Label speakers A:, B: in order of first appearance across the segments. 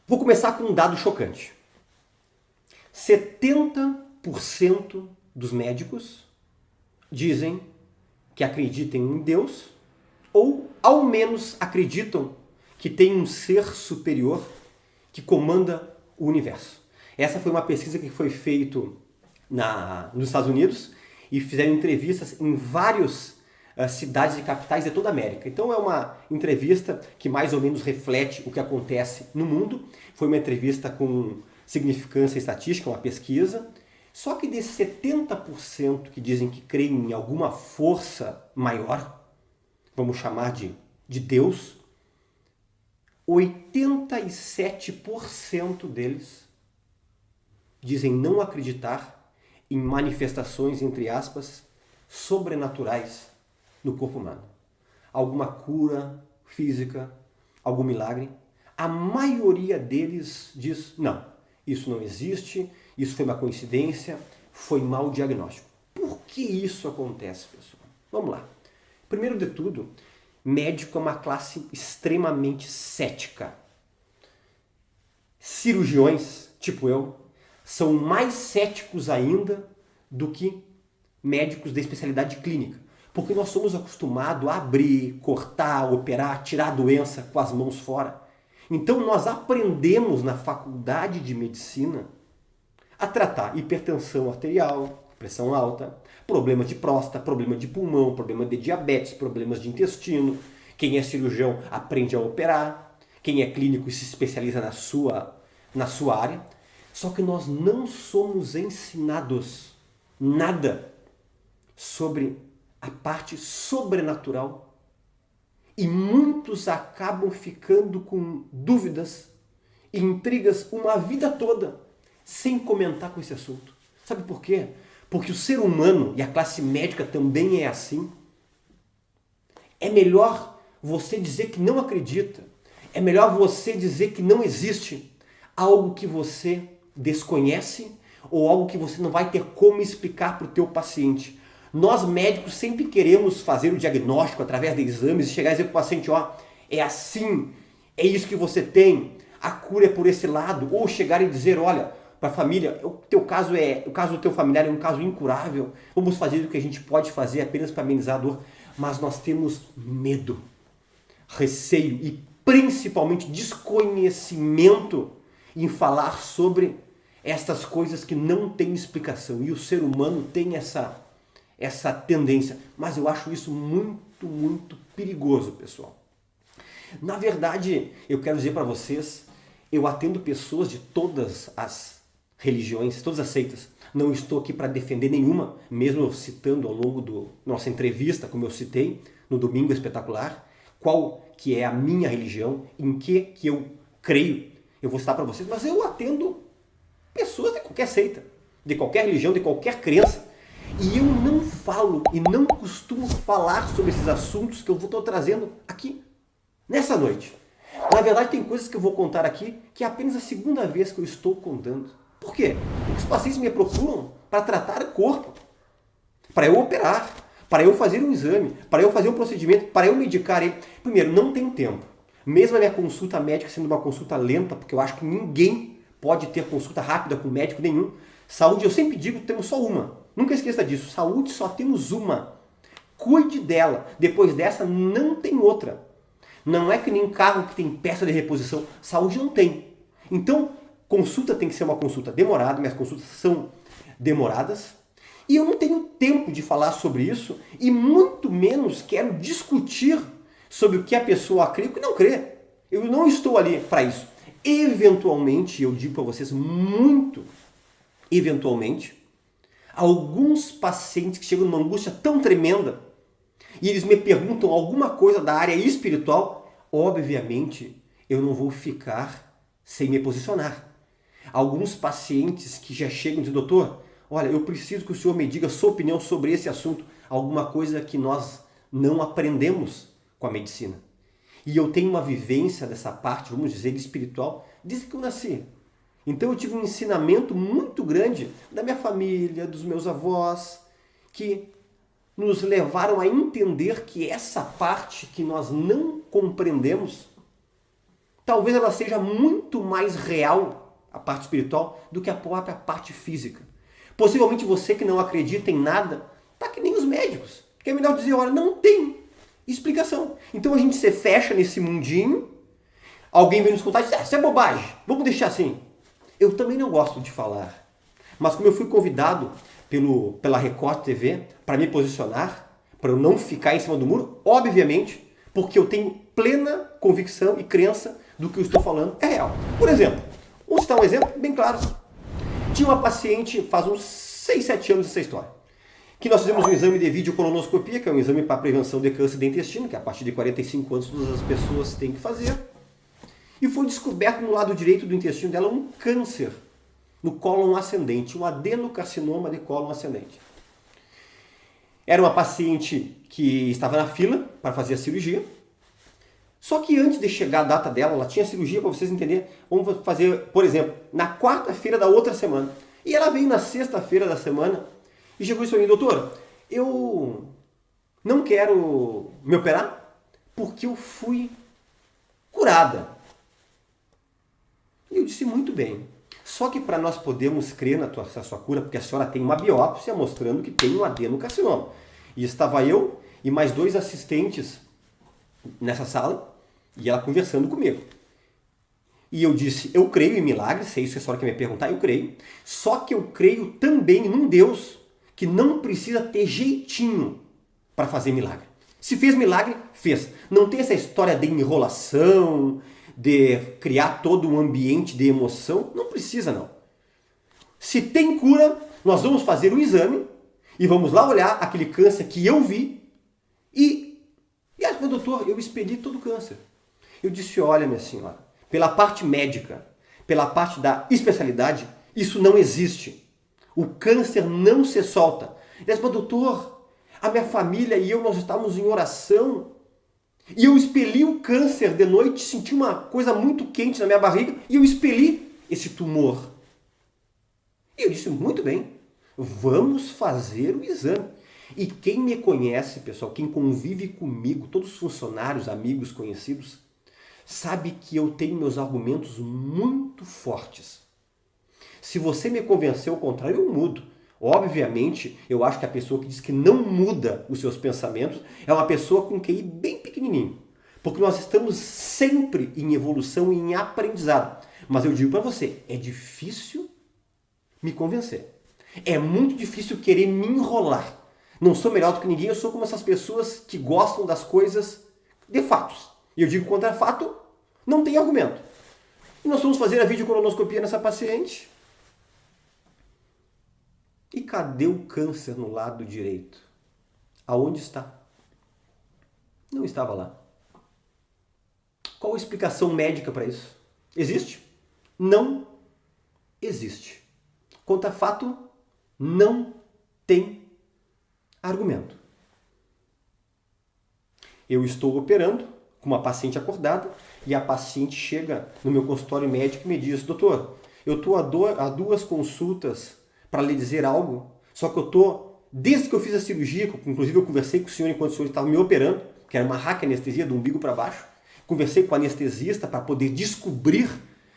A: Vou começar com um dado chocante. 70% dos médicos dizem que acreditam em Deus ou, ao menos, acreditam que tem um ser superior que comanda o universo. Essa foi uma pesquisa que foi feita nos Estados Unidos e fizeram entrevistas em várias cidades e capitais de toda a América. Então é uma entrevista que mais ou menos reflete o que acontece no mundo. Foi uma entrevista com significância estatística, uma pesquisa. Só que desses 70% que dizem que creem em alguma força maior, vamos chamar de Deus, 87% deles dizem não acreditar em manifestações, entre aspas, sobrenaturais no corpo humano. Alguma cura física, algum milagre. A maioria deles diz, não, isso não existe, isso foi uma coincidência, foi mau diagnóstico. Por que isso acontece, pessoal? Vamos lá. Primeiro de tudo, médico é uma classe extremamente cética. Cirurgiões, tipo eu, são mais céticos ainda do que médicos de especialidade clínica. Porque nós somos acostumados a abrir, cortar, operar, tirar a doença com as mãos fora. Então nós aprendemos na faculdade de medicina a tratar hipertensão arterial, pressão alta, problema de próstata, problema de pulmão, problema de diabetes, problemas de intestino. Quem é cirurgião aprende a operar. Quem é clínico se especializa na sua área. Só que nós não somos ensinados nada sobre a parte sobrenatural. E muitos acabam ficando com dúvidas e intrigas uma vida toda sem comentar com esse assunto. Sabe por quê? Porque o ser humano, e a classe médica também é assim, é melhor você dizer que não acredita, é melhor você dizer que não existe algo que você desconhece ou algo que você não vai ter como explicar para o teu paciente. Nós médicos sempre queremos fazer o diagnóstico através de exames e chegar e dizer para o paciente, ó, é assim, é isso que você tem, a cura é por esse lado, ou chegar e dizer, olha, para a família, o caso do teu familiar é um caso incurável, vamos fazer o que a gente pode fazer apenas para amenizar a dor, mas nós temos medo, receio e principalmente desconhecimento em falar sobre estas coisas que não têm explicação. E o ser humano tem essa tendência. Mas eu acho isso muito, muito perigoso, pessoal. Na verdade, eu quero dizer para vocês, eu atendo pessoas de todas as religiões, todas as seitas. Não estou aqui para defender nenhuma, mesmo eu citando ao longo da nossa entrevista, como eu citei, no Domingo Espetacular, qual que é a minha religião, em que eu creio. Eu vou citar para vocês, mas eu atendo pessoas de qualquer seita, de qualquer religião, de qualquer crença. E eu não falo e não costumo falar sobre esses assuntos que eu estou trazendo aqui, nessa noite. Na verdade, tem coisas que eu vou contar aqui que é apenas a segunda vez que eu estou contando. Por quê? Porque os pacientes me procuram para tratar o corpo, para eu operar, para eu fazer um exame, para eu fazer um procedimento, para eu medicar ele. Primeiro, não tenho tempo. Mesmo a minha consulta médica sendo uma consulta lenta, porque eu acho que ninguém pode ter consulta rápida com médico nenhum. Saúde, eu sempre digo, temos só uma. Nunca esqueça disso. Saúde só temos uma. Cuide dela. Depois dessa, não tem outra. Não é que nem carro que tem peça de reposição. Saúde não tem. Então, consulta tem que ser uma consulta demorada. Minhas consultas são demoradas. E eu não tenho tempo de falar sobre isso. E muito menos quero discutir sobre o que a pessoa crê e o que não crê. Eu não estou ali para isso. Eventualmente, eu digo para vocês, muito eventualmente, alguns pacientes que chegam numa angústia tão tremenda e eles me perguntam alguma coisa da área espiritual, obviamente eu não vou ficar sem me posicionar. Alguns pacientes que já chegam e dizem, doutor, olha, eu preciso que o senhor me diga a sua opinião sobre esse assunto, alguma coisa que nós não aprendemos com a medicina. E eu tenho uma vivência dessa parte, vamos dizer, espiritual, desde que eu nasci. Então eu tive um ensinamento muito grande da minha família, dos meus avós, que nos levaram a entender que essa parte que nós não compreendemos, talvez ela seja muito mais real, a parte espiritual, do que a própria parte física. Possivelmente você que não acredita em nada, tá que nem os médicos. Que é melhor dizer, olha, não tem explicação. Então a gente se fecha nesse mundinho, alguém vem nos contar e diz, isso é bobagem, vamos deixar assim. Eu também não gosto de falar. Mas como eu fui convidado pela Record TV para me posicionar, para eu não ficar em cima do muro, obviamente, porque eu tenho plena convicção e crença do que eu estou falando é real. Por exemplo, vamos citar um exemplo bem claro. Tinha uma paciente, faz uns 6, 7 anos essa história, que nós fizemos um exame de videocolonoscopia, que é um exame para prevenção de câncer de intestino, que a partir de 45 anos todas as pessoas têm que fazer. E foi descoberto no lado direito do intestino dela um câncer no cólon ascendente, um adenocarcinoma de cólon ascendente. Era uma paciente que estava na fila para fazer a cirurgia. Só que antes de chegar a data dela, ela tinha cirurgia, para vocês entenderem, vamos fazer, por exemplo, na quarta-feira da outra semana. E ela veio na sexta-feira da semana e chegou e disse para mim, doutor, eu não quero me operar porque eu fui curada. E eu disse, muito bem. Só que para nós podermos crer na sua cura, porque a senhora tem uma biópsia mostrando que tem um adenocarcinoma. E estava eu e mais 2 assistentes nessa sala, e ela conversando comigo. E eu disse, eu creio em milagres, se é isso que a senhora quer me perguntar, eu creio. Só que eu creio também num Deus que não precisa ter jeitinho para fazer milagre. Se fez milagre, fez. Não tem essa história de enrolação, de criar todo um ambiente de emoção. Não precisa, não. Se tem cura, nós vamos fazer o exame e vamos lá olhar aquele câncer que eu vi e meu doutor, eu expeli todo o câncer. Eu disse, olha, minha senhora, pela parte médica, pela parte da especialidade, isso não existe. O câncer não se solta. Ele disse, mas doutor, a minha família e eu, nós estávamos em oração e eu expeli o câncer de noite, senti uma coisa muito quente na minha barriga e eu expeli esse tumor. E eu disse, muito bem, vamos fazer o exame. E quem me conhece, pessoal, quem convive comigo, todos os funcionários, amigos, conhecidos, sabe que eu tenho meus argumentos muito fortes. Se você me convencer ao contrário, eu mudo. Obviamente, eu acho que a pessoa que diz que não muda os seus pensamentos é uma pessoa com QI bem pequenininho. Porque nós estamos sempre em evolução e em aprendizado. Mas eu digo para você, é difícil me convencer. É muito difícil querer me enrolar. Não sou melhor do que ninguém, eu sou como essas pessoas que gostam das coisas de fatos. E eu digo contra fato, não tem argumento. E nós vamos fazer a videocolonoscopia nessa paciente. E cadê o câncer no lado direito? Aonde está? Não estava lá. Qual a explicação médica para isso? Existe? Não existe. Contra fato, não tem argumento. Eu estou operando com uma paciente acordada e a paciente chega no meu consultório médico e me diz, doutor, eu estou a 2 consultas para lhe dizer algo, só que eu estou, desde que eu fiz a cirurgia, inclusive eu conversei com o senhor enquanto o senhor estava me operando, que era uma raquianestesia do umbigo para baixo, conversei com o anestesista para poder descobrir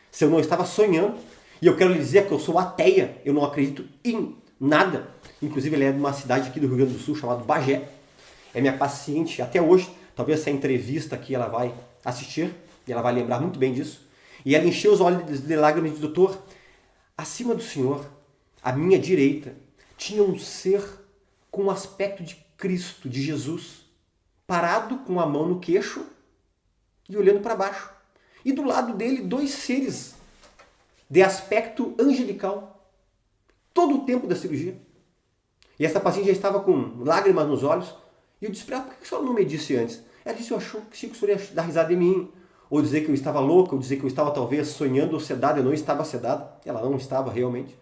A: se eu não estava sonhando, e eu quero lhe dizer que eu sou ateia, eu não acredito em nada. Inclusive, ele é de uma cidade aqui do Rio Grande do Sul, chamada Bagé. É minha paciente até hoje. Talvez essa entrevista aqui ela vai assistir, e ela vai lembrar muito bem disso. E ela encheu os olhos de lágrimas e disse, doutor, acima do senhor, à minha direita, tinha um ser com o aspecto de Cristo, de Jesus, parado com a mão no queixo e olhando para baixo. E do lado dele, 2 seres de aspecto angelical. Todo o tempo da cirurgia. E essa paciente já estava com lágrimas nos olhos. E eu disse para ela, por que a senhora não me disse antes? Ela disse, eu achou que o senhor ia dar risada de mim. Ou dizer que eu estava louca, ou dizer que eu estava talvez sonhando ou sedada. Eu não estava sedada. Ela não estava realmente.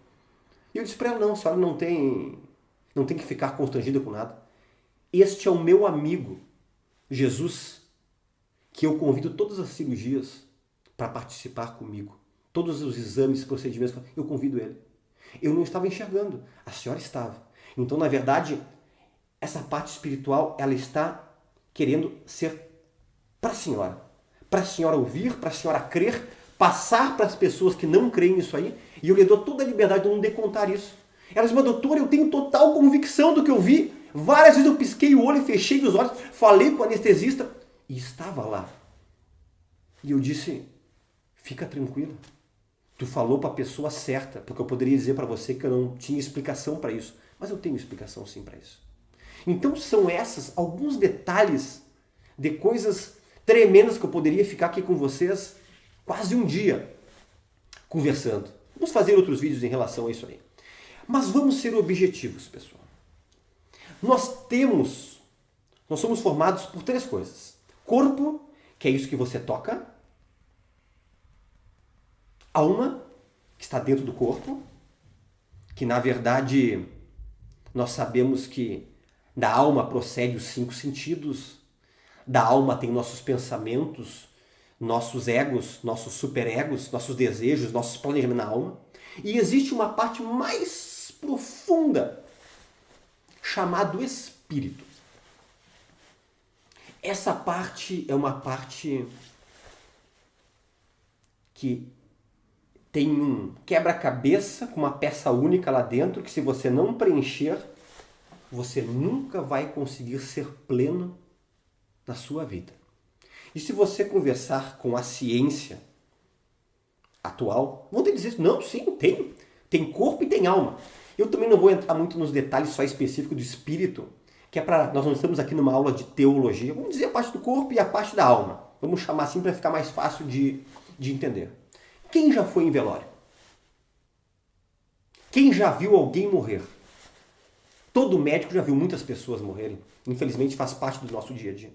A: E eu disse para ela, não, a senhora não tem que ficar constrangida com nada. Este é o meu amigo, Jesus, que eu convido todas as cirurgias para participar comigo. Todos os exames, procedimentos, eu convido ele. Eu não estava enxergando, a senhora estava. Então, na verdade, essa parte espiritual, ela está querendo ser para a senhora, para a senhora ouvir, para a senhora crer, passar para as pessoas que não creem nisso aí, e eu lhe dou toda a liberdade de não decontar isso. Ela disse, mas doutor, eu tenho total convicção do que eu vi. Várias vezes eu pisquei o olho e fechei os olhos, falei com o anestesista e estava lá. E eu disse, fica tranquila. Tu falou para a pessoa certa, porque eu poderia dizer para você que eu não tinha explicação para isso. Mas eu tenho explicação sim para isso. Então são esses alguns detalhes de coisas tremendas que eu poderia ficar aqui com vocês quase um dia conversando. Vamos fazer outros vídeos em relação a isso aí. Mas vamos ser objetivos, pessoal. Nós somos formados por 3 coisas. Corpo, que é isso que você toca. Alma, que está dentro do corpo, que na verdade nós sabemos que da alma procede os 5 sentidos, da alma tem nossos pensamentos, nossos egos, nossos superegos, nossos desejos, nossos planejamentos na alma. E existe uma parte mais profunda, chamada espírito. Essa parte é uma parte que tem um quebra-cabeça com uma peça única lá dentro, que se você não preencher, você nunca vai conseguir ser pleno na sua vida. E se você conversar com a ciência atual, vão te dizer, não, sim, tem corpo e tem alma. Eu também não vou entrar muito nos detalhes só específicos do espírito, que é para nós não estamos aqui numa aula de teologia. Vamos dizer a parte do corpo e a parte da alma. Vamos chamar assim para ficar mais fácil de entender. Quem já foi em velório? Quem já viu alguém morrer? Todo médico já viu muitas pessoas morrerem. Infelizmente faz parte do nosso dia a dia.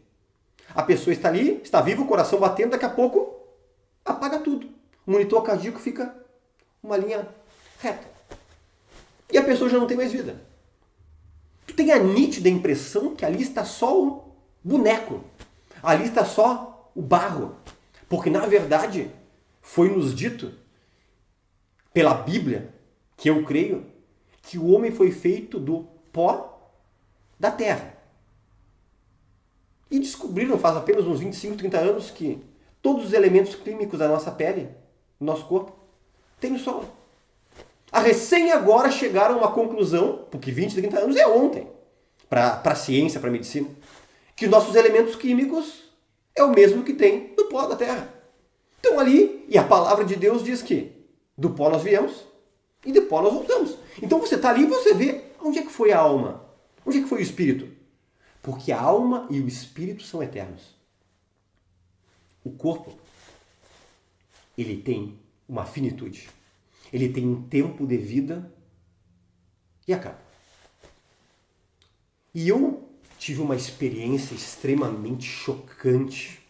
A: A pessoa está ali, está viva, o coração batendo, daqui a pouco apaga tudo. O monitor cardíaco fica uma linha reta. E a pessoa já não tem mais vida. Tu tem a nítida impressão que ali está só o boneco. Ali está só o barro. Porque na verdade foi nos dito pela Bíblia, que eu creio, que o homem foi feito do pó da terra. E descobriram faz apenas uns 25, 30 anos que todos os elementos químicos da nossa pele, do nosso corpo, tem no solo. A recém agora chegaram a uma conclusão, porque 20, 30 anos é ontem, para a ciência, para a medicina, que os nossos elementos químicos é o mesmo que tem no pó da terra. Então ali, e a palavra de Deus diz que do pó nós viemos e do pó nós voltamos. Então você está ali e você vê onde é que foi a alma, onde é que foi o espírito. Porque a alma e o espírito são eternos. O corpo, ele tem uma finitude. Ele tem um tempo de vida e acaba. E eu tive uma experiência extremamente chocante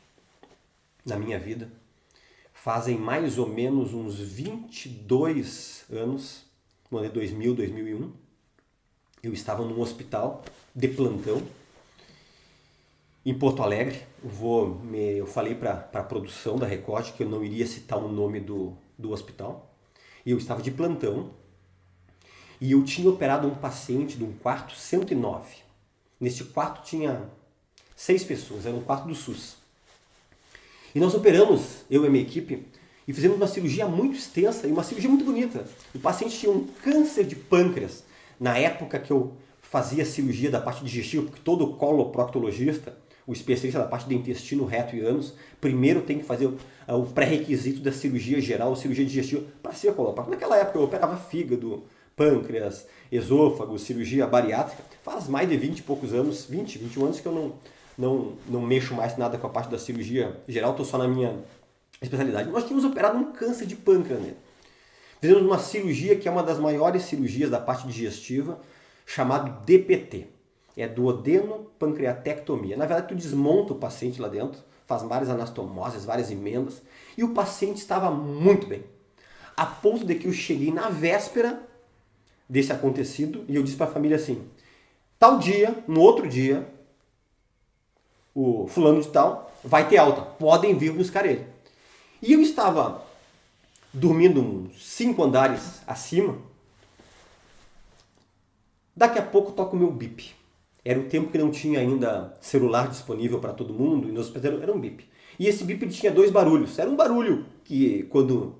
A: na minha vida. Fazem mais ou menos uns 22 anos, no ano de 2000, 2001. Eu estava num hospital de plantão em Porto Alegre. Eu falei para a produção da Record que eu não iria citar o nome do hospital. E eu estava de plantão e eu tinha operado um paciente de um quarto 109. Neste quarto tinha 6 pessoas, era um quarto do SUS. E nós operamos, eu e a minha equipe, e fizemos uma cirurgia muito extensa e uma cirurgia muito bonita. O paciente tinha um câncer de pâncreas. Na época que eu fazia a cirurgia da parte digestiva, porque todo coloproctologista, o especialista da parte do intestino, reto e ânus, primeiro tem que fazer o pré-requisito da cirurgia geral, cirurgia digestiva, para ser coloprocto. Naquela época eu operava fígado, pâncreas, esôfago, cirurgia bariátrica. Faz mais de 20 e poucos anos, 20, 21 anos que eu não mexo mais nada com a parte da cirurgia geral, estou só na minha especialidade. Nós tínhamos operado um câncer de pâncreas nele. Fizemos uma cirurgia que é uma das maiores cirurgias da parte digestiva, chamado DPT. É duodenopancreatectomia. Na verdade, tu desmonta o paciente lá dentro, faz várias anastomoses, várias emendas, e o paciente estava muito bem. A ponto de que eu cheguei na véspera desse acontecido e eu disse para a família assim, tal dia, no outro dia, o fulano de tal vai ter alta, podem vir buscar ele. E eu estava dormindo uns 5 andares acima, daqui a pouco toca o meu bip. Era o tempo que não tinha ainda celular disponível para todo mundo, e no hospital era um bip. E esse bip tinha dois barulhos. Era um barulho que, quando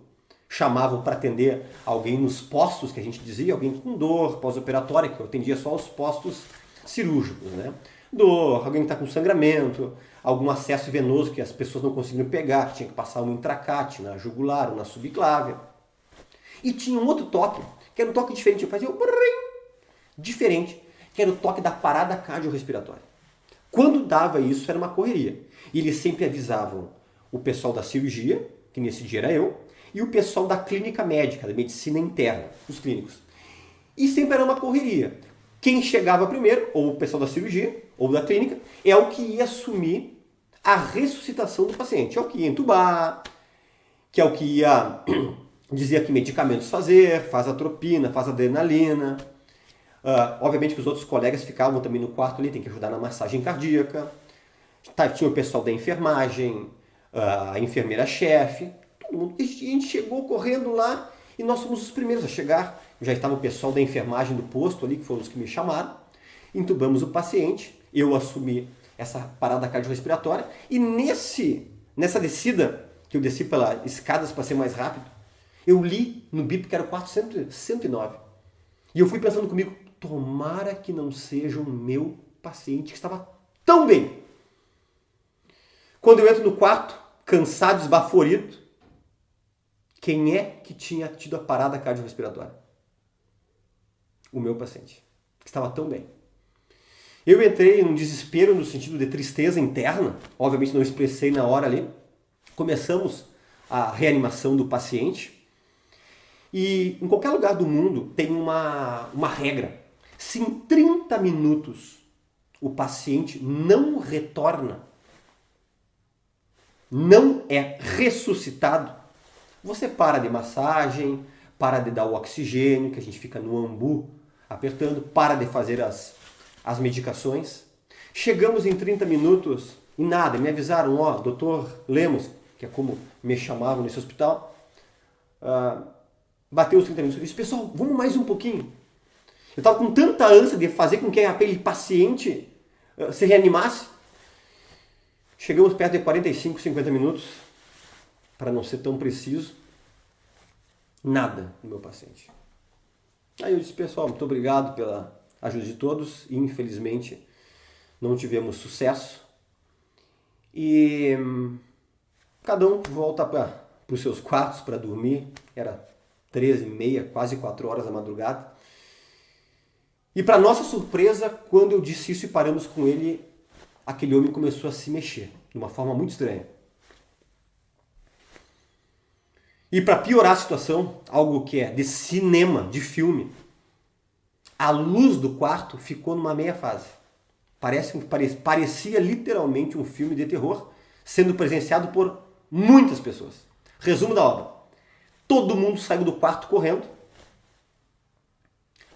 A: chamavam para atender alguém nos postos, que a gente dizia, alguém com dor pós-operatória, que eu atendia só os postos cirúrgicos, né? Dor, alguém que está com sangramento, algum acesso venoso que as pessoas não conseguiam pegar, que tinha que passar um intracate na jugular ou na subclávia. E tinha um outro toque, que era um toque diferente, eu fazia um diferente, que era o toque da parada cardiorrespiratória. Quando dava isso, era uma correria. E eles sempre avisavam o pessoal da cirurgia, que nesse dia era eu, e o pessoal da clínica médica, da medicina interna, os clínicos. E sempre era uma correria. Quem chegava primeiro, ou o pessoal da cirurgia, ou da clínica, é o que ia assumir a ressuscitação do paciente. É o que ia entubar, que é o que ia dizer que medicamentos fazer, faz atropina, faz adrenalina. Obviamente que os outros colegas ficavam também no quarto ali, tem que ajudar na massagem cardíaca. Tinha o pessoal da enfermagem, a enfermeira-chefe. A gente chegou correndo lá e nós fomos os primeiros a chegar. Já estava o pessoal da enfermagem do posto ali, que foram os que me chamaram. Entubamos o paciente, eu assumi essa parada cardiorrespiratória. E nessa descida, que eu desci pelas escadas para ser mais rápido, eu li no BIP que era o quarto 109. E eu fui pensando comigo, tomara que não seja o meu paciente que estava tão bem. Quando eu entro no quarto, cansado, esbaforido, quem é que tinha tido a parada cardiorrespiratória? O meu paciente, que estava tão bem. Eu entrei em um desespero no sentido de tristeza interna, obviamente não expressei na hora ali. Começamos a reanimação do paciente e em qualquer lugar do mundo tem uma regra. Se em 30 minutos o paciente não retorna, não é ressuscitado, você para de massagem, para de dar o oxigênio, que a gente fica no ambu apertando, para de fazer as medicações. Chegamos em 30 minutos e nada, me avisaram, doutor Lemos, que é como me chamavam nesse hospital, bateu os 30 minutos. Eu disse, pessoal, vamos mais um pouquinho. Eu estava com tanta ânsia de fazer com que aquele paciente se reanimasse. Chegamos perto de 45, 50 minutos, para não ser tão preciso, nada no meu paciente. Aí eu disse, pessoal, muito obrigado pela ajuda de todos. Infelizmente, não tivemos sucesso. E cada um volta para os seus quartos para dormir. Era 13h30, quase 4 horas da madrugada. E para nossa surpresa, quando eu disse isso e paramos com ele, aquele homem começou a se mexer, de uma forma muito estranha. E para piorar a situação, algo que é de cinema, de filme, a luz do quarto ficou numa meia fase. Parecia literalmente um filme de terror, sendo presenciado por muitas pessoas. Resumo da obra. Todo mundo saiu do quarto correndo.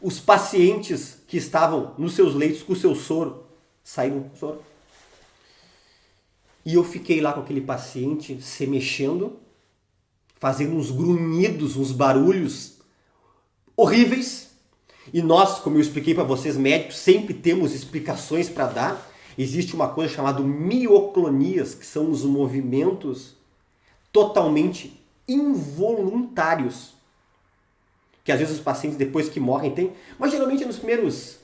A: Os pacientes que estavam nos seus leitos com o seu soro, saíram com o soro. E eu fiquei lá com aquele paciente se mexendo, fazendo uns grunhidos, uns barulhos horríveis. E nós, como eu expliquei para vocês, médicos, sempre temos explicações para dar. Existe uma coisa chamada mioclonias, que são os movimentos totalmente involuntários, que às vezes os pacientes depois que morrem têm, mas geralmente nos primeiros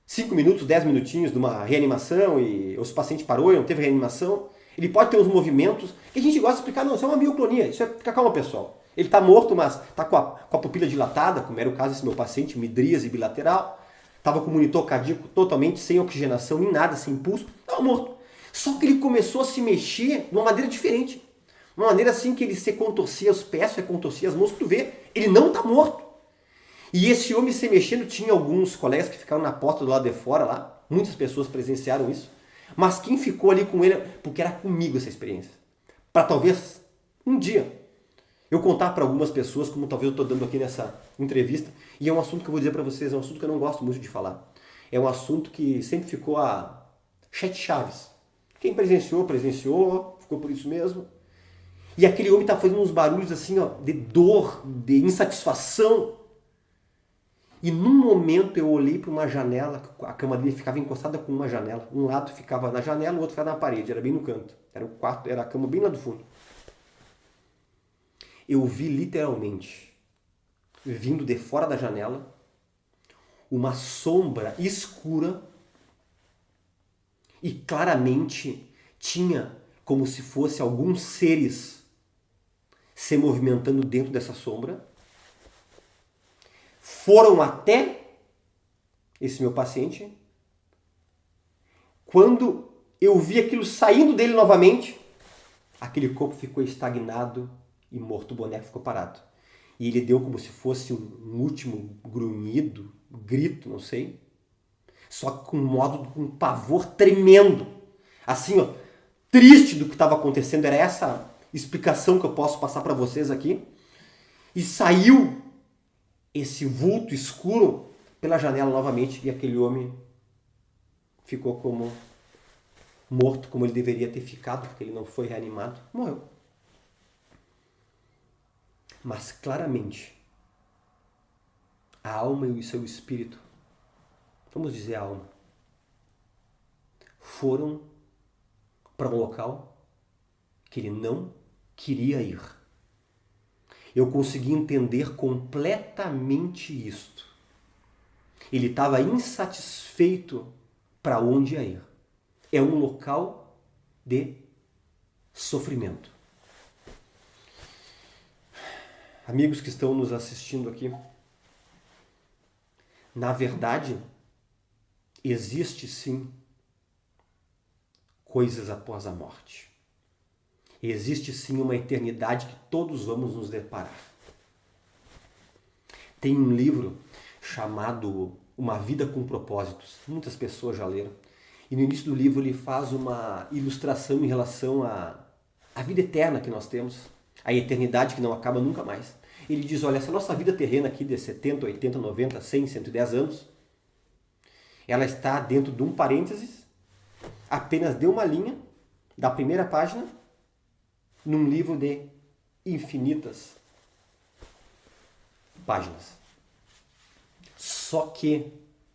A: 5 minutos, 10 minutinhos de uma reanimação e os pacientes parou e não teve reanimação, ele pode ter uns movimentos que a gente gosta de explicar, não, isso é uma mioclonia, isso é, fica calma pessoal. Ele está morto, mas está com a pupila dilatada, como era o caso desse meu paciente, midríase bilateral, estava com o monitor cardíaco totalmente sem oxigenação, em nada, sem pulso, estava morto. Só que ele começou a se mexer de uma maneira diferente. Uma maneira assim que ele se contorcia os pés, se contorcia as mãos, tu vê, ele não está morto. E esse homem se mexendo, tinha alguns colegas que ficaram na porta do lado de fora lá, muitas pessoas presenciaram isso, mas quem ficou ali com ele, porque era comigo essa experiência, para talvez um dia eu contar para algumas pessoas, como talvez eu estou dando aqui nessa entrevista, e é um assunto que eu vou dizer para vocês, é um assunto que eu não gosto muito de falar, é um assunto que sempre ficou a 7 chaves. Quem presenciou, ficou por isso mesmo. E aquele homem está fazendo uns barulhos assim, ó, de dor, de insatisfação. E num momento eu olhei para uma janela, a cama dele ficava encostada com uma janela. Um lado ficava na janela, o outro ficava na parede, era bem no canto. Era o quarto, era a cama bem lá do fundo. Eu vi literalmente, vindo de fora da janela, uma sombra escura e claramente tinha como se fosse alguns seres se movimentando dentro dessa sombra. Foram até esse meu paciente. Quando eu vi aquilo saindo dele novamente, aquele corpo ficou estagnado e morto, o boneco ficou parado. E ele deu como se fosse um último grunhido, grito, não sei. Só que com um pavor tremendo. Assim, ó, triste do que estava acontecendo. Era essa explicação que eu posso passar para vocês aqui. E saiu esse vulto escuro pela janela novamente e aquele homem ficou como morto, como ele deveria ter ficado, porque ele não foi reanimado. Morreu. Mas claramente, a alma e o seu espírito, vamos dizer a alma, foram para um local que ele não queria ir. Eu consegui entender completamente isto. Ele estava insatisfeito para onde ia ir. É um local de sofrimento. Amigos que estão nos assistindo aqui, na verdade, existe sim coisas após a morte. Existe sim uma eternidade que todos vamos nos deparar. Tem um livro chamado Uma Vida com Propósitos. Muitas pessoas já leram. E no início do livro ele faz uma ilustração em relação à vida eterna que nós temos, a eternidade que não acaba nunca mais. Ele diz, olha, essa nossa vida terrena aqui de 70, 80, 90, 100, 110 anos, ela está dentro de um parênteses, apenas de uma linha, da primeira página, num livro de infinitas páginas. Só que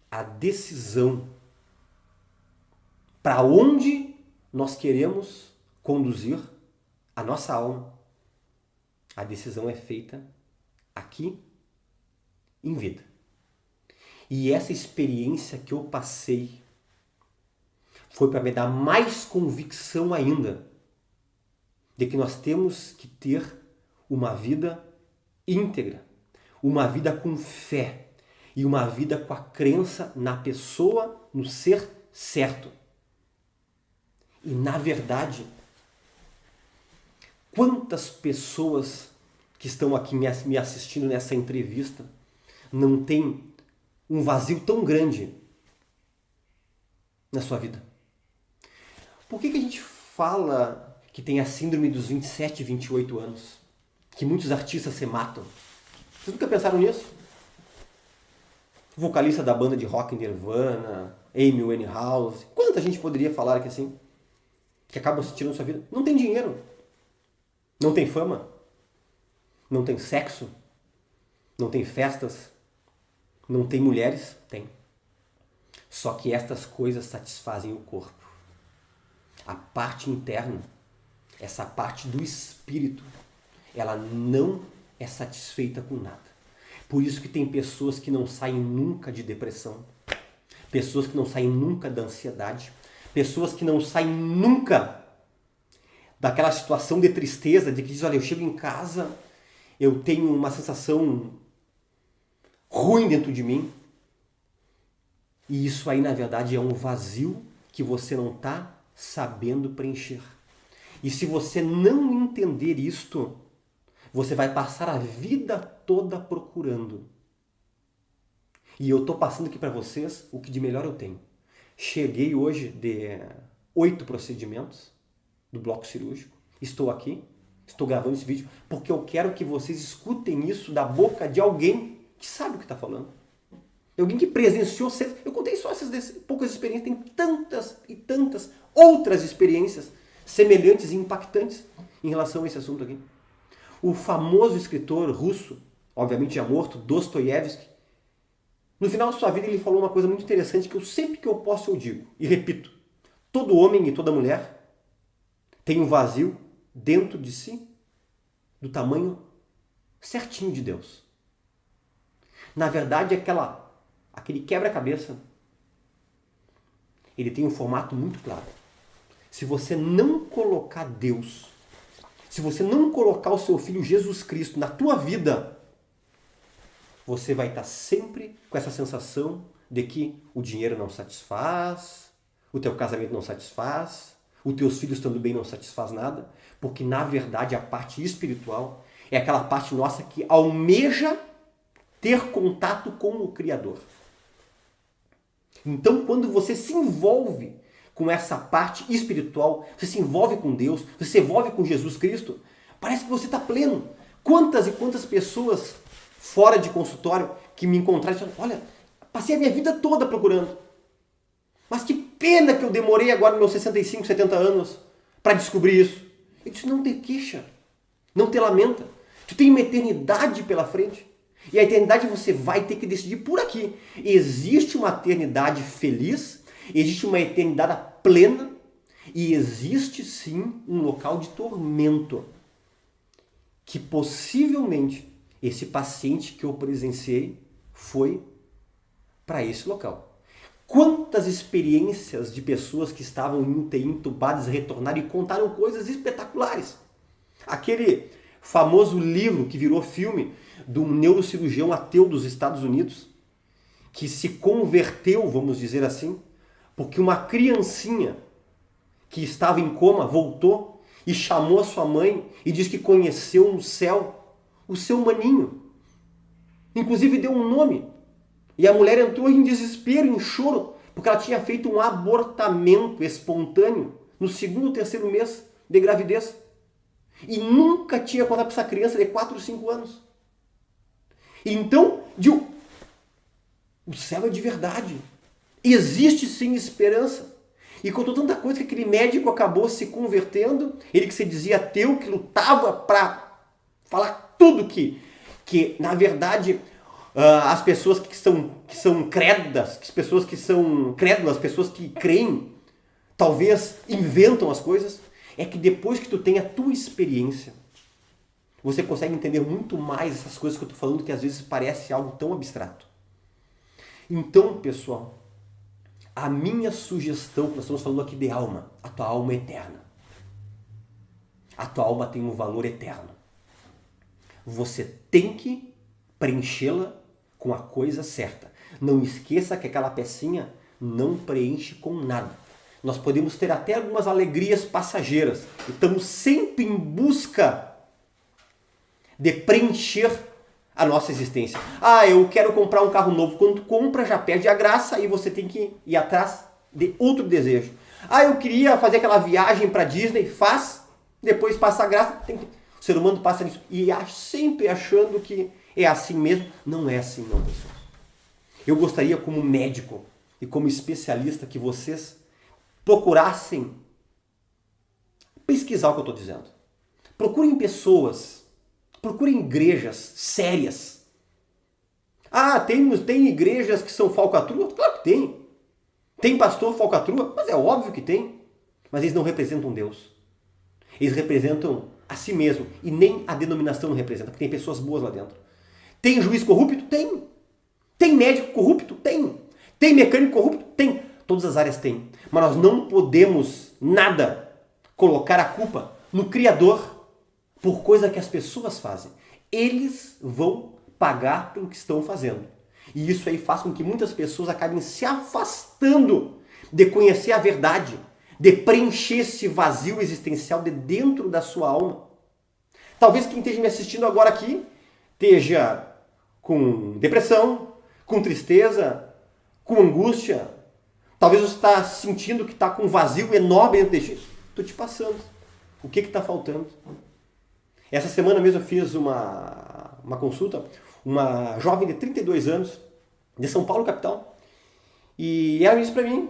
A: a decisão para onde nós queremos conduzir a nossa alma, a decisão é feita aqui em vida. E essa experiência que eu passei foi para me dar mais convicção ainda de que nós temos que ter uma vida íntegra, uma vida com fé e uma vida com a crença na pessoa, no ser certo. E na verdade, quantas pessoas que estão aqui me assistindo nessa entrevista não têm um vazio tão grande na sua vida? Por que a gente fala que tem a síndrome dos 27, 28 anos? Que muitos artistas se matam? Vocês nunca pensaram nisso? O vocalista da banda de rock Nirvana, Amy Winehouse, quanta gente poderia falar aqui assim? Que acabam se tirando sua vida? Não tem dinheiro, não tem fama, não tem sexo, não tem festas, não tem mulheres? Tem. Só que estas coisas satisfazem o corpo. A parte interna, essa parte do espírito, ela não é satisfeita com nada. Por isso que tem pessoas que não saem nunca de depressão, pessoas que não saem nunca da ansiedade, pessoas que não saem nunca daquela situação de tristeza, de que diz, olha, eu chego em casa, eu tenho uma sensação ruim dentro de mim. E isso aí, na verdade, é um vazio que você não está sabendo preencher. E se você não entender isto, você vai passar a vida toda procurando. E eu estou passando aqui para vocês o que de melhor eu tenho. Cheguei hoje de 8 procedimentos do bloco cirúrgico. Estou aqui, estou gravando esse vídeo, porque eu quero que vocês escutem isso da boca de alguém que sabe o que está falando. Alguém que presenciou. Eu contei só essas poucas experiências, tem tantas e tantas outras experiências semelhantes e impactantes em relação a esse assunto aqui. O famoso escritor russo, obviamente já morto, Dostoiévski, No final da sua vida ele falou uma coisa muito interessante que eu sempre que eu posso eu digo, e repito, todo homem e toda mulher tem um vazio dentro de si do tamanho certinho de Deus. Na verdade, aquele quebra-cabeça, ele tem um formato muito claro. Se você não colocar Deus, se você não colocar o seu Filho Jesus Cristo na tua vida, você vai estar sempre com essa sensação de que o dinheiro não satisfaz, o teu casamento não satisfaz, os teus filhos estando bem não satisfaz nada, porque na verdade a parte espiritual é aquela parte nossa que almeja ter contato com o Criador. Então, quando você se envolve com essa parte espiritual, você se envolve com Deus, você se envolve com Jesus Cristo, parece que você está pleno. Quantas e quantas pessoas fora de consultório que me encontraram e disseram, olha, passei a minha vida toda procurando. Mas que pena que eu demorei agora nos meus 65, 70 anos para descobrir isso. Eu disse, não te queixa, não te lamenta. Tu tem uma eternidade pela frente. E a eternidade você vai ter que decidir por aqui. Existe uma eternidade feliz, existe uma eternidade plena e existe sim um local de tormento. Que possivelmente esse paciente que eu presenciei foi para esse local. Quantas experiências de pessoas que estavam em UTI entubadas retornaram e contaram coisas espetaculares. Aquele famoso livro que virou filme do neurocirurgião ateu dos Estados Unidos, que se converteu, vamos dizer assim, porque uma criancinha que estava em coma voltou e chamou a sua mãe e disse que conheceu no céu o seu maninho. Inclusive deu um nome. E a mulher entrou em desespero, em choro, porque ela tinha feito um abortamento espontâneo no segundo ou terceiro mês de gravidez. E nunca tinha contado para essa criança de 4 ou 5 anos. Então, o céu é de verdade. Existe sim esperança. E contou tanta coisa que aquele médico acabou se convertendo, ele que se dizia ateu, que lutava para falar tudo que na verdade, as pessoas que são crédulas, as pessoas que creem, talvez inventam as coisas, é que depois que tu tem a tua experiência, você consegue entender muito mais essas coisas que eu estou falando, que às vezes parece algo tão abstrato. Então, pessoal, a minha sugestão, nós estamos falando aqui de alma, a tua alma é eterna. A tua alma tem um valor eterno. Você tem que preenchê-la com a coisa certa. Não esqueça que aquela pecinha não preenche com nada. Nós podemos ter até algumas alegrias passageiras. Estamos sempre em busca de preencher a nossa existência. Ah, eu quero comprar um carro novo. Quando tu compra, já perde a graça e você tem que ir atrás de outro desejo. Ah, eu queria fazer aquela viagem para Disney. Faz, depois passa a graça. O ser humano passa nisso. E sempre achando que é assim mesmo. Não é assim não, pessoal. Eu gostaria, como médico e como especialista, que vocês procurassem pesquisar o que eu estou dizendo. Procurem pessoas, procurem igrejas sérias. Ah, tem igrejas que são falcatrua? Claro que tem. Tem pastor falcatrua? Mas é óbvio que tem. Mas eles não representam Deus. Eles representam a si mesmo. E nem a denominação não representa, porque tem pessoas boas lá dentro. Tem juiz corrupto? Tem. Tem médico corrupto? Tem. Tem mecânico corrupto? Tem. Todas as áreas têm. Mas nós não podemos nada colocar a culpa no Criador por coisa que as pessoas fazem. Eles vão pagar pelo que estão fazendo. E isso aí faz com que muitas pessoas acabem se afastando de conhecer a verdade, de preencher esse vazio existencial de dentro da sua alma. Talvez quem esteja me assistindo agora aqui esteja com depressão, com tristeza, com angústia. Talvez você está sentindo que está com um vazio enorme dentro de ti. Estou te passando. O que está faltando? Essa semana mesmo eu fiz uma consulta, uma jovem de 32 anos, de São Paulo, capital, e ela disse para mim,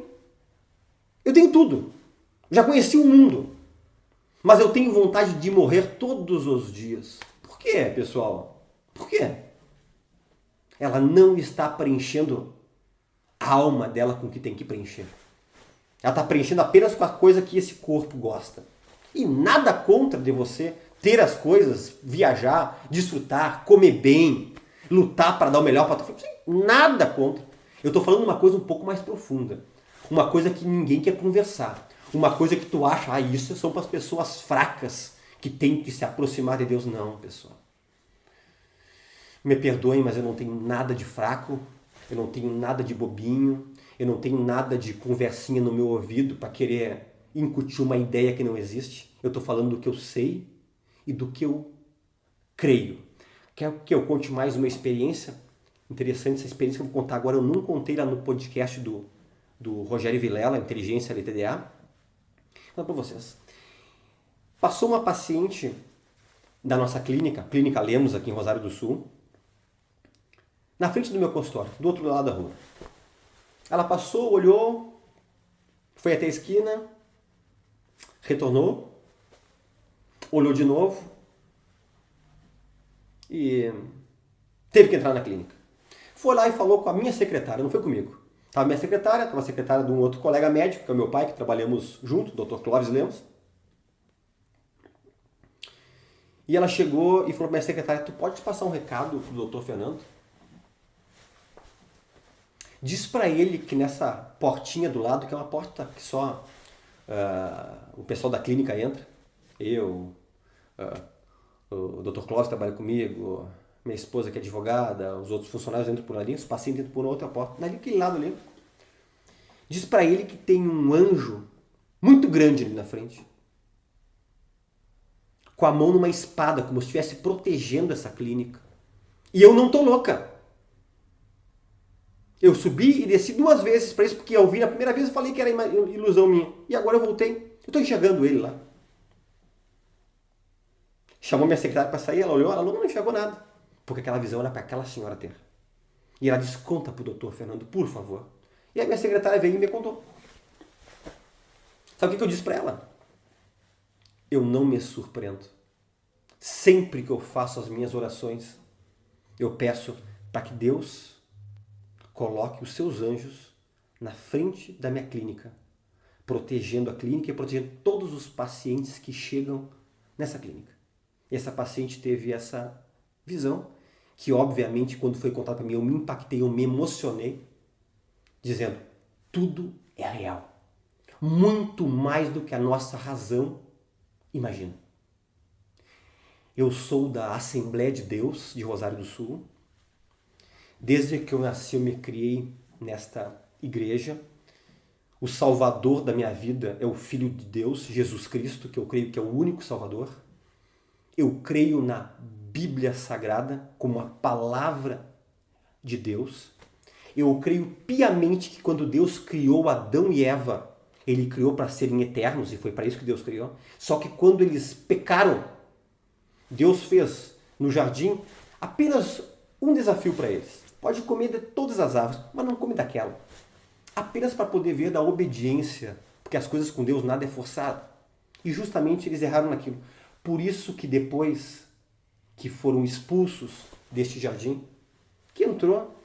A: eu tenho tudo, já conheci o mundo, mas eu tenho vontade de morrer todos os dias. Por quê, pessoal? Por quê? ela não está preenchendo a alma dela com o que tem que preencher. Ela está preenchendo apenas com a coisa que esse corpo gosta. E nada contra de você ter as coisas, viajar, desfrutar, comer bem, lutar para dar o melhor para tua família. Nada contra. Eu estou falando uma coisa um pouco mais profunda. Uma coisa que ninguém quer conversar. Uma coisa que tu acha, isso são para as pessoas fracas que têm que se aproximar de Deus. Não, pessoal. Me perdoem, mas eu não tenho nada de fraco, eu não tenho nada de bobinho, eu não tenho nada de conversinha no meu ouvido para querer incutir uma ideia que não existe. Eu estou falando do que eu sei e do que eu creio. Quer que eu conte mais uma experiência interessante? Essa experiência que eu vou contar agora, eu não contei lá no podcast do Rogério Vilela, Inteligência LTDA. Vou falar para vocês. Passou uma paciente da nossa clínica Lemos, aqui em Rosário do Sul, na frente do meu consultório, do outro lado da rua. Ela passou, olhou, foi até a esquina, retornou, olhou de novo e teve que entrar na clínica. Foi lá e falou com a minha secretária, não foi comigo. Estava a minha secretária, estava a secretária de um outro colega médico, que é o meu pai, que trabalhamos junto, o Dr. Clóvis Lemos. E ela chegou e falou para minha secretária, tu pode passar um recado pro Dr. Fernando? Diz para ele que nessa portinha do lado, que é uma porta que só o pessoal da clínica entra, eu, o Dr. Clóvis trabalha comigo, minha esposa que é advogada, os outros funcionários entram por ali, os pacientes entram por outra porta, naquele lado ali. Diz para ele que tem um anjo muito grande ali na frente, com a mão numa espada, como se estivesse protegendo essa clínica. E eu não tô louca. Eu subi e desci 2 vezes para isso, porque eu vi na primeira vez e falei que era ilusão minha. E agora eu voltei. Eu estou enxergando ele lá. Chamou minha secretária para sair, ela olhou, ela não enxergou nada. Porque aquela visão era para aquela senhora ter. E ela disse, conta para o doutor Fernando, por favor. E a minha secretária veio e me contou. Sabe o que eu disse para ela? Eu não me surpreendo. Sempre que eu faço as minhas orações, eu peço para que Deus coloque os seus anjos na frente da minha clínica, protegendo a clínica e protegendo todos os pacientes que chegam nessa clínica. E essa paciente teve essa visão, que obviamente quando foi contada para mim eu me impactei, eu me emocionei, dizendo, tudo é real. Muito mais do que a nossa razão imagina. Eu sou da Assembleia de Deus de Rosário do Sul. Desde que eu nasci, eu me criei nesta igreja. O Salvador da minha vida é o Filho de Deus, Jesus Cristo, que eu creio que é o único Salvador. Eu creio na Bíblia Sagrada como a palavra de Deus. Eu creio piamente que quando Deus criou Adão e Eva, Ele criou para serem eternos, e foi para isso que Deus criou. Só que quando eles pecaram, Deus fez no jardim apenas um desafio para eles. Pode comer de todas as árvores, mas não come daquela. Apenas para poder ver da obediência, porque as coisas com Deus nada é forçado. E justamente eles erraram naquilo. Por isso que depois que foram expulsos deste jardim, que entrou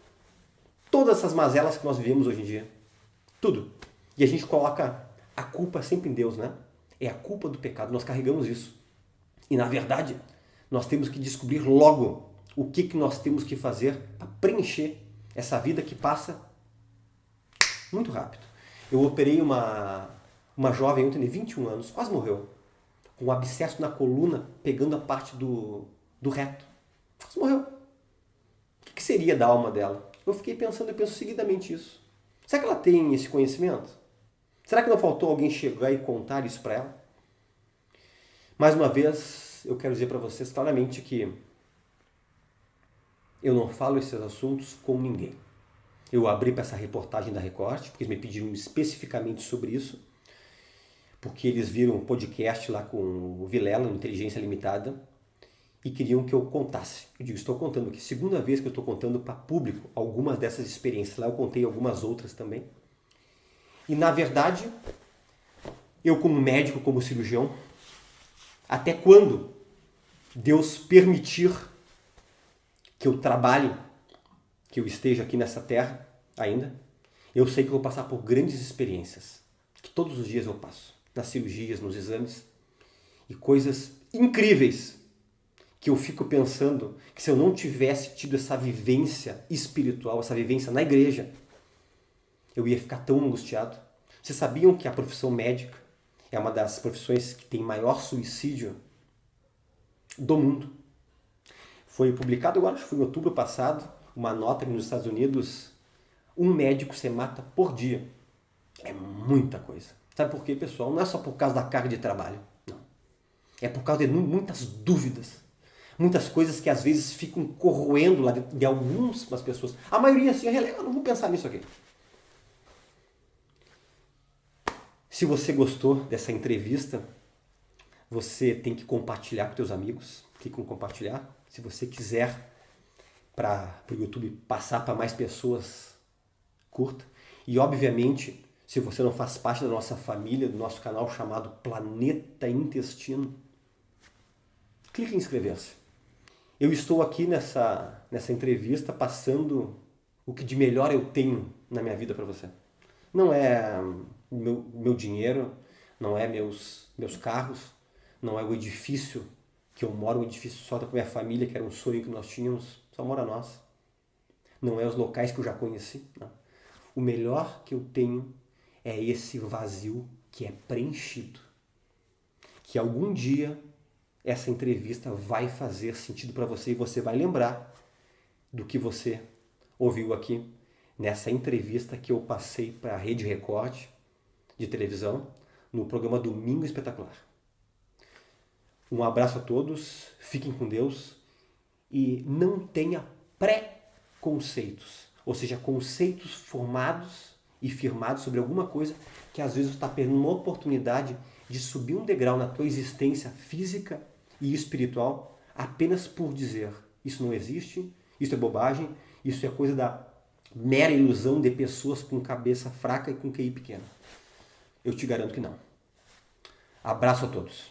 A: todas essas mazelas que nós vivemos hoje em dia. Tudo. E a gente coloca a culpa sempre em Deus, né? É a culpa do pecado, nós carregamos isso. E na verdade, nós temos que descobrir logo o que nós temos que fazer para preencher essa vida que passa muito rápido. Eu operei uma jovem ontem de 21 anos, quase morreu, com um abscesso na coluna, pegando a parte do reto. Quase morreu. O que seria da alma dela? Eu fiquei pensando, eu penso seguidamente isso. Será que ela tem esse conhecimento? Será que não faltou alguém chegar e contar isso para ela? Mais uma vez, eu quero dizer para vocês claramente que eu não falo esses assuntos com ninguém. Eu abri para essa reportagem da Record, porque eles me pediram especificamente sobre isso, porque eles viram um podcast lá com o Vilela, no Inteligência Limitada, e queriam que eu contasse. Eu digo, estou contando aqui, segunda vez que eu estou contando para público algumas dessas experiências. Lá eu contei algumas outras também. E na verdade, eu como médico, como cirurgião, até quando Deus permitir que eu trabalhe que eu esteja aqui nessa terra ainda, eu sei que eu vou passar por grandes experiências, que todos os dias eu passo, nas cirurgias, nos exames, e coisas incríveis que eu fico pensando que se eu não tivesse tido essa vivência espiritual, essa vivência na igreja, eu ia ficar tão angustiado. Vocês sabiam que a profissão médica é uma das profissões que tem maior suicídio do mundo? Foi publicado agora, acho que foi em outubro passado, uma nota que nos Estados Unidos, um médico se mata por dia. É muita coisa. Sabe por quê, pessoal? Não é só por causa da carga de trabalho, não. É por causa de muitas dúvidas. Muitas coisas que às vezes ficam corroendo lá de algumas pessoas. A maioria assim, eu não vou pensar nisso aqui. Se você gostou dessa entrevista, você tem que compartilhar com seus amigos. Clica em compartilhar. Se você quiser para o YouTube passar para mais pessoas, curta. E obviamente, se você não faz parte da nossa família, do nosso canal chamado Planeta Intestino, clique em inscrever-se. Eu estou aqui nessa entrevista passando o que de melhor eu tenho na minha vida para você. Não é meu dinheiro, não é meus carros, não é o edifício que eu moro, um edifício só da minha família, que era um sonho que nós tínhamos, só mora nós. Não é os locais que eu já conheci. Não. O melhor que eu tenho é esse vazio que é preenchido. Que algum dia essa entrevista vai fazer sentido para você e você vai lembrar do que você ouviu aqui nessa entrevista que eu passei para a Rede Record de televisão no programa Domingo Espetacular. Um abraço a todos, fiquem com Deus e não tenha pré-conceitos, ou seja, conceitos formados e firmados sobre alguma coisa que às vezes você está perdendo uma oportunidade de subir um degrau na tua existência física e espiritual apenas por dizer isso não existe, isso é bobagem, isso é coisa da mera ilusão de pessoas com cabeça fraca e com QI pequeno. Eu te garanto que não. Abraço a todos.